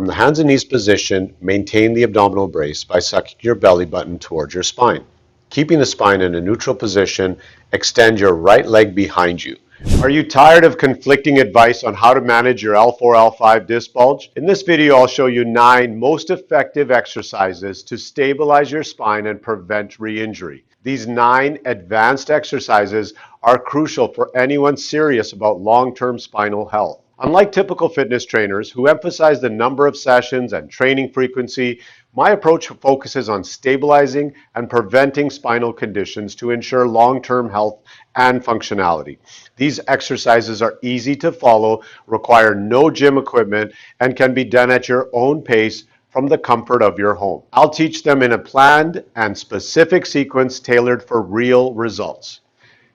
From the hands and knees position, maintain the abdominal brace by sucking your belly button towards your spine. Keeping the spine in a neutral position, extend your right leg behind you. Are you tired of conflicting advice on how to manage your L4-L5 disc bulge? In this video, I'll show you 9 most effective exercises to stabilize your spine and prevent re-injury. These 9 advanced exercises are crucial for anyone serious about long-term spinal health. Unlike typical fitness trainers who emphasize the number of sessions and training frequency, my approach focuses on stabilizing and preventing spinal conditions to ensure long-term health and functionality. These exercises are easy to follow, require no gym equipment, and can be done at your own pace from the comfort of your home. I'll teach them in a planned and specific sequence tailored for real results.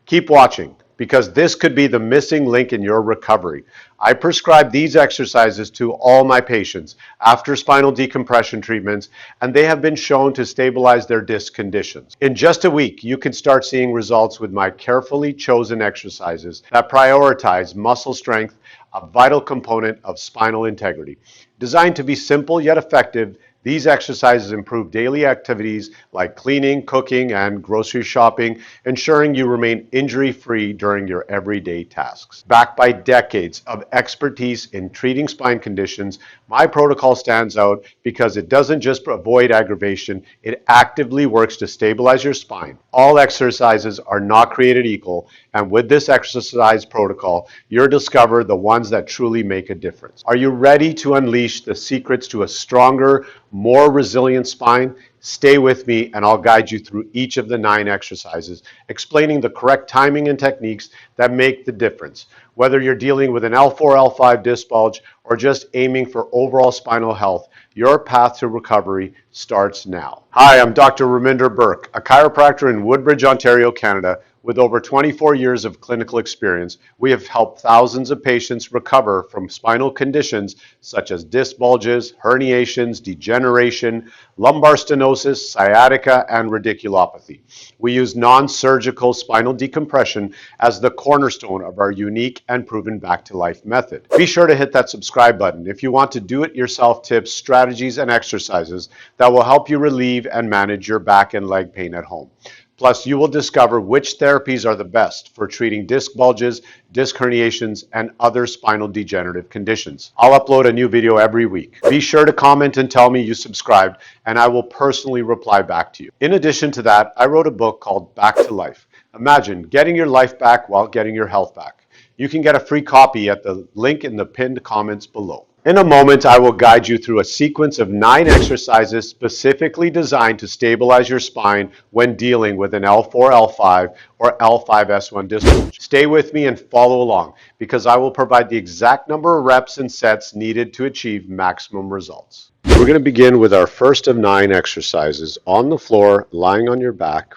Keep watching, because this could be the missing link in your recovery. I prescribe these exercises to all my patients after spinal decompression treatments, and they have been shown to stabilize their disc conditions. In just a week, you can start seeing results with my carefully chosen exercises that prioritize muscle strength, a vital component of spinal integrity. Designed to be simple yet effective, these exercises improve daily activities like cleaning, cooking, and grocery shopping, ensuring you remain injury-free during your everyday tasks. Backed by decades of expertise in treating spine conditions, my protocol stands out because it doesn't just avoid aggravation, it actively works to stabilize your spine. All exercises are not created equal, and with this exercise protocol, you'll discover the ones that truly make a difference. Are you ready to unleash the secrets to a stronger, more resilient spine? Stay with me and I'll guide you through each of the 9 exercises, explaining the correct timing and techniques that make the difference. Whether you're dealing with an L4-L5 disc bulge or just aiming for overall spinal health, your path to recovery starts now. Hi, I'm Dr. Ruminder Birk, a chiropractor in Woodbridge, Ontario, Canada. With over 24 years of clinical experience, we have helped thousands of patients recover from spinal conditions such as disc bulges, herniations, degeneration, lumbar stenosis, sciatica, and radiculopathy. We use non-surgical spinal decompression as the cornerstone of our unique and proven back-to-life method. Be sure to hit that subscribe button if you want to do-it-yourself tips, strategies, and exercises that will help you relieve and manage your back and leg pain at home. Plus, you will discover which therapies are the best for treating disc bulges, disc herniations, and other spinal degenerative conditions. I'll upload a new video every week. Be sure to comment and tell me you subscribed, and I will personally reply back to you. In addition to that, I wrote a book called Back to Life. Imagine getting your life back while getting your health back. You can get a free copy at the link in the pinned comments below. In a moment, I will guide you through a sequence of 9 exercises specifically designed to stabilize your spine when dealing with an L4-L5 or L5-S1 disc bulge. Stay with me and follow along, because I will provide the exact number of reps and sets needed to achieve maximum results. We're going to begin with our first of 9 exercises on the floor, lying on your back.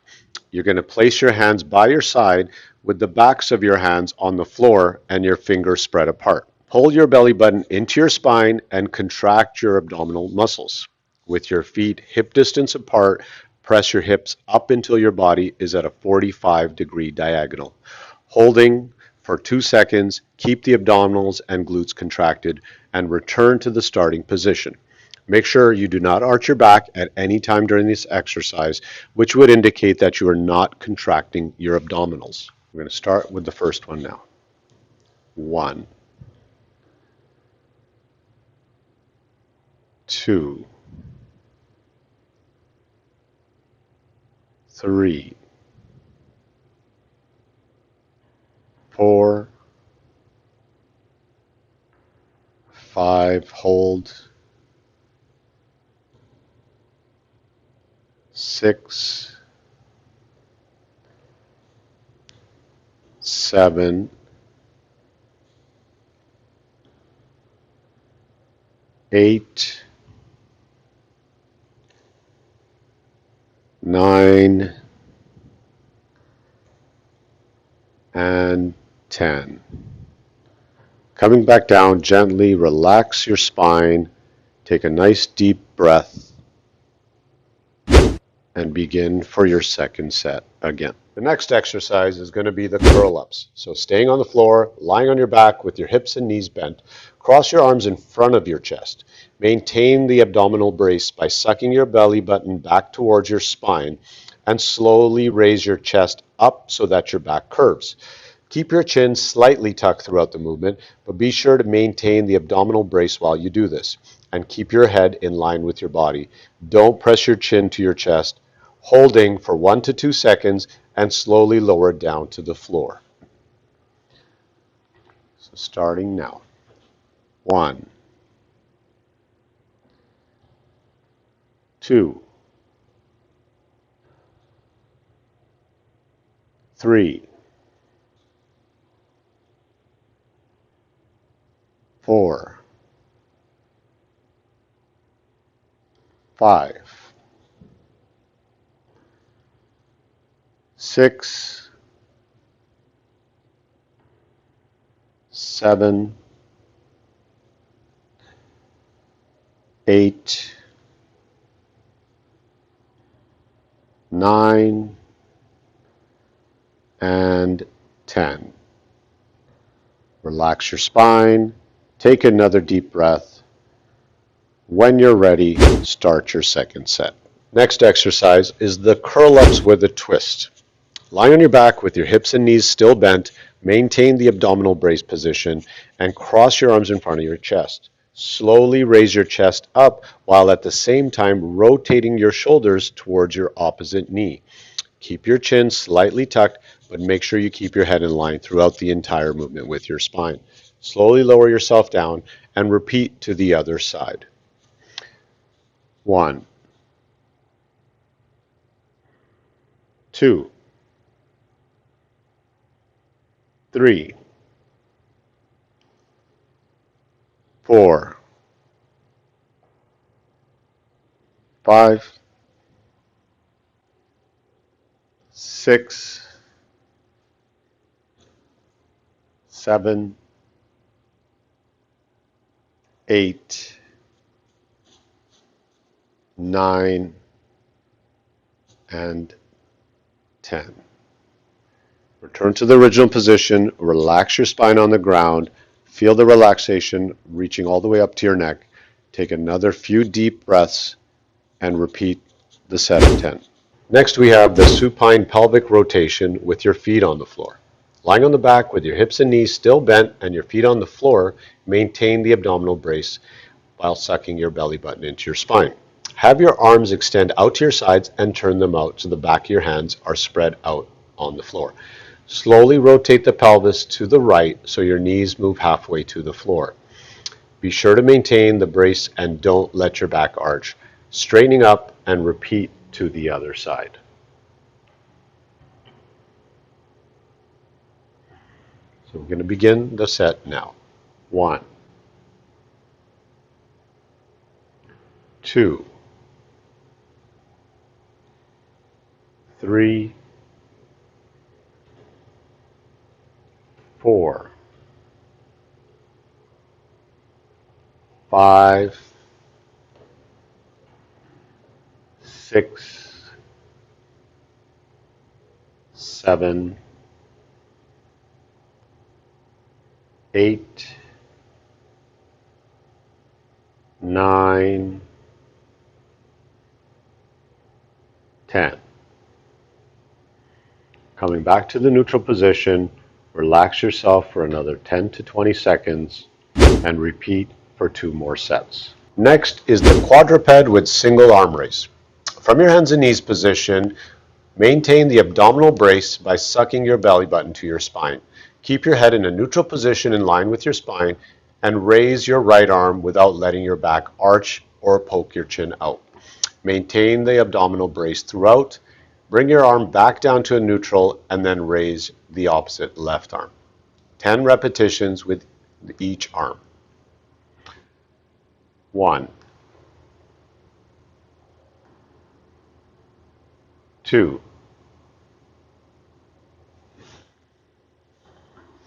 You're going to place your hands by your side with the backs of your hands on the floor and your fingers spread apart. Pull your belly button into your spine and contract your abdominal muscles. With your feet hip distance apart, press your hips up until your body is at a 45-degree diagonal. Holding for 2 seconds, keep the abdominals and glutes contracted and return to the starting position. Make sure you do not arch your back at any time during this exercise, which would indicate that you are not contracting your abdominals. We're going to start with the first one now. 1, 2, 3, 4, 5, hold, 6, 7, 8, 9, and 10. Coming back down, gently relax your spine, take a nice deep breath, and begin for your second set again. The next exercise is going to be the curl-ups. So staying on the floor, lying on your back with your hips and knees bent, cross your arms in front of your chest. Maintain the abdominal brace by sucking your belly button back towards your spine and slowly raise your chest up so that your back curves. Keep your chin slightly tucked throughout the movement, but be sure to maintain the abdominal brace while you do this, and keep your head in line with your body. Don't press your chin to your chest, holding for 1 to 2 seconds and slowly lower down to the floor. So starting now. 1, 2, 3, 4, 5, 6, 7, 8, 9, and 10. Relax your spine. Take another deep breath. When you're ready, start your second set. Next exercise is the curl-ups with a twist. Lie on your back with your hips and knees still bent. Maintain the abdominal brace position and cross your arms in front of your chest. Slowly raise your chest up while at the same time rotating your shoulders towards your opposite knee. Keep your chin slightly tucked, but make sure you keep your head in line throughout the entire movement with your spine. Slowly lower yourself down and repeat to the other side. 1, 2, 3, 4, 5, 6, 7, 8, 9, and 10. Return to the original position, relax your spine on the ground, feel the relaxation reaching all the way up to your neck. Take another few deep breaths and repeat the set of 10. Next we have the supine pelvic rotation with your feet on the floor. Lying on the back with your hips and knees still bent and your feet on the floor, maintain the abdominal brace while sucking your belly button into your spine. Have your arms extend out to your sides and turn them out so the back of your hands are spread out on the floor. Slowly rotate the pelvis to the right so your knees move halfway to the floor. Be sure to maintain the brace and don't let your back arch. Straightening up and repeat to the other side. So we're going to begin the set now. 1, 2, 3, 4, 5, 6, 7, 8, 9, 10. Coming back to the neutral position, relax yourself for another 10 to 20 seconds and repeat for 2 more sets. Next is the quadruped with single arm raise. From your hands and knees position, maintain the abdominal brace by sucking your belly button to your spine. Keep your head in a neutral position in line with your spine and raise your right arm without letting your back arch or poke your chin out. Maintain the abdominal brace throughout. Bring your arm back down to a neutral and then raise the opposite left arm. 10 repetitions with each arm. 1, 2,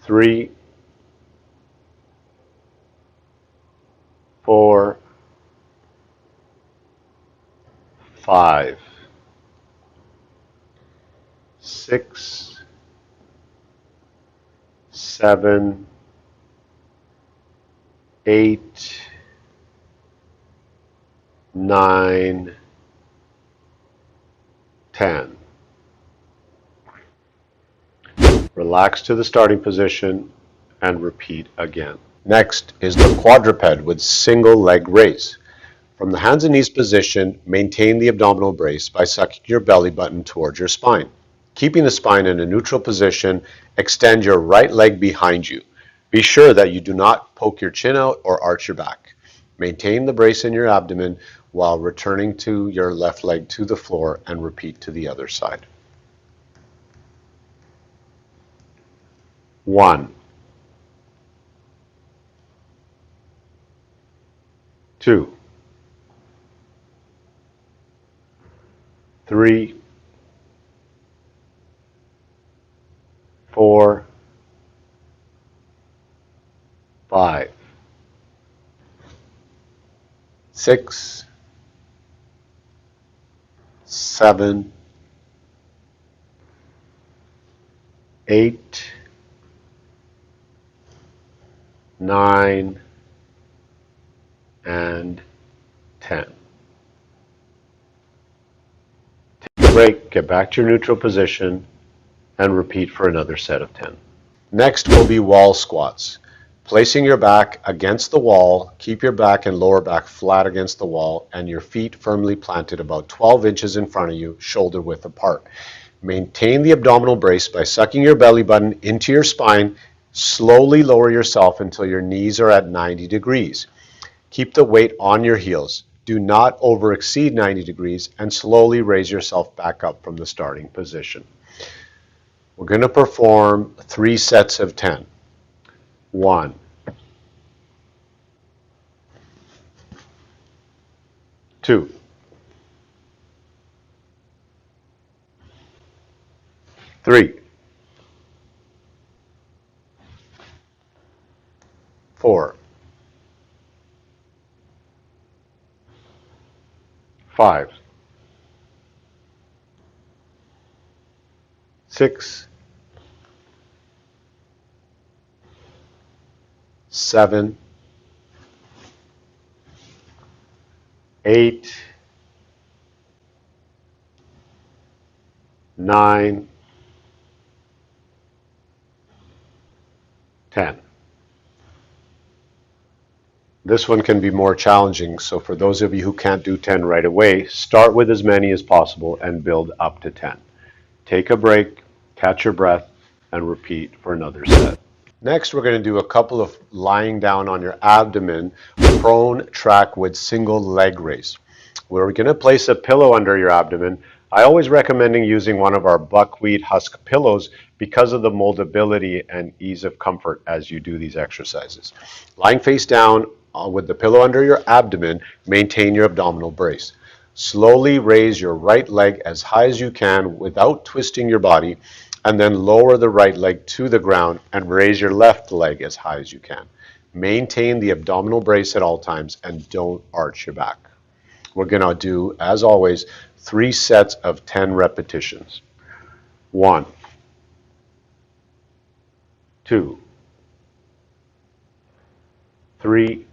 3, 4, 5, 6, 7, 8, 9, 10. Relax to the starting position and repeat again. Next is the quadruped with single leg raise. From the hands and knees position, maintain the abdominal brace by sucking your belly button towards your spine. Keeping the spine in a neutral position, extend your right leg behind you. Be sure that you do not poke your chin out or arch your back. Maintain the brace in your abdomen while returning to your left leg to the floor and repeat to the other side. 1, 2, 3, 4, 5, 6, 7, 8, 9, and 10. Take a break, get back to your neutral position, and repeat for another set of 10. Next will be wall squats. Placing your back against the wall, keep your back and lower back flat against the wall and your feet firmly planted about 12 inches in front of you, shoulder width apart. Maintain the abdominal brace by sucking your belly button into your spine. Slowly lower yourself until your knees are at 90 degrees. Keep the weight on your heels. Do not over exceed 90 degrees and slowly raise yourself back up from the starting position. We're going to perform 3 sets of 10. 1, 2, 3, 4, 5, 6, 7, 8, 9, 10. This one can be more challenging, so for those of you who can't do 10 right away, start with as many as possible and build up to 10. Take a break, catch your breath, and repeat for another set. Next, we're going to do a couple of lying down on your abdomen, prone track with single leg raise. We're going to place a pillow under your abdomen. I always recommend using one of our buckwheat husk pillows because of the moldability and ease of comfort as you do these exercises. Lying face down with the pillow under your abdomen, maintain your abdominal brace. Slowly raise your right leg as high as you can without twisting your body, and then lower the right leg to the ground and raise your left leg as high as you can. Maintain the abdominal brace at all times and don't arch your back. We're going to do, as always, 3 sets of 10 repetitions. 1, 2, 3,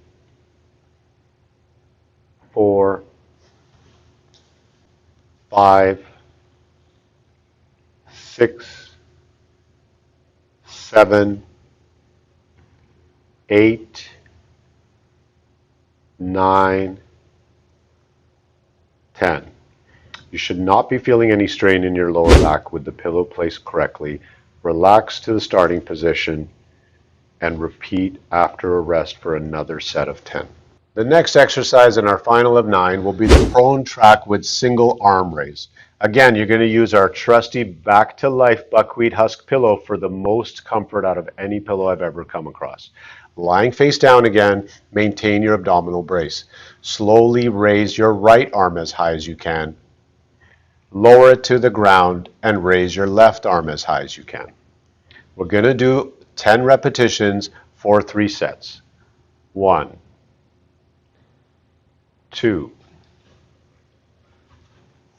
4, 5, 6, 7, 8, 9, 10. You should not be feeling any strain in your lower back with the pillow placed correctly. Relax to the starting position and repeat after a rest for another set of 10. The next exercise in our final of 9 will be the prone track with single arm raise. Again, you're going to use our trusty back to life buckwheat husk pillow for the most comfort out of any pillow I've ever come across. Lying face down again, maintain your abdominal brace. Slowly raise your right arm as high as you can. Lower it to the ground and raise your left arm as high as you can. We're going to do 10 repetitions for 3 sets. 1, 2,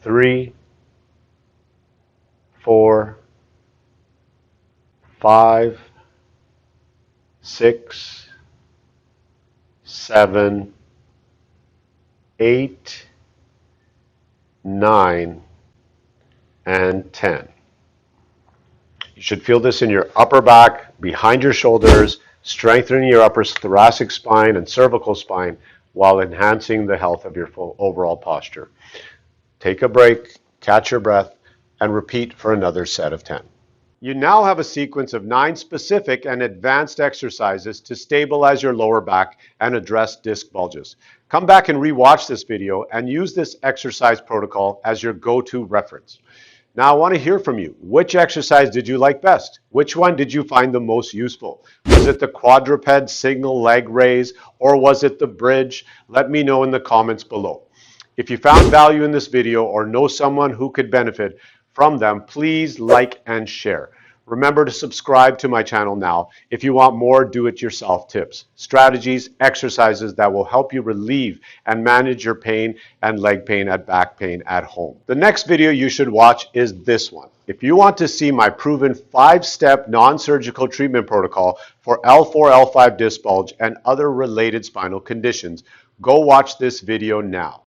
3, 4, 5, 6, 7, 8, 9, and 10. You should feel this in your upper back, behind your shoulders, strengthening your upper thoracic spine and cervical spine while enhancing the health of your full overall posture. Take a break, catch your breath, and repeat for another set of 10. You now have a sequence of 9 specific and advanced exercises to stabilize your lower back and address disc bulges. Come back and re-watch this video and use this exercise protocol as your go-to reference. Now I want to hear from you. Which exercise did you like best? Which one did you find the most useful? Was it the quadruped single leg raise or was it the bridge? Let me know in the comments below. If you found value in this video or know someone who could benefit from them, please like and share. Remember to subscribe to my channel now if you want more do-it-yourself tips, strategies, exercises that will help you relieve and manage your pain and leg pain and back pain at home. The next video you should watch is this one. If you want to see my proven 5-step non-surgical treatment protocol for L4-L5 disc bulge and other related spinal conditions, go watch this video now.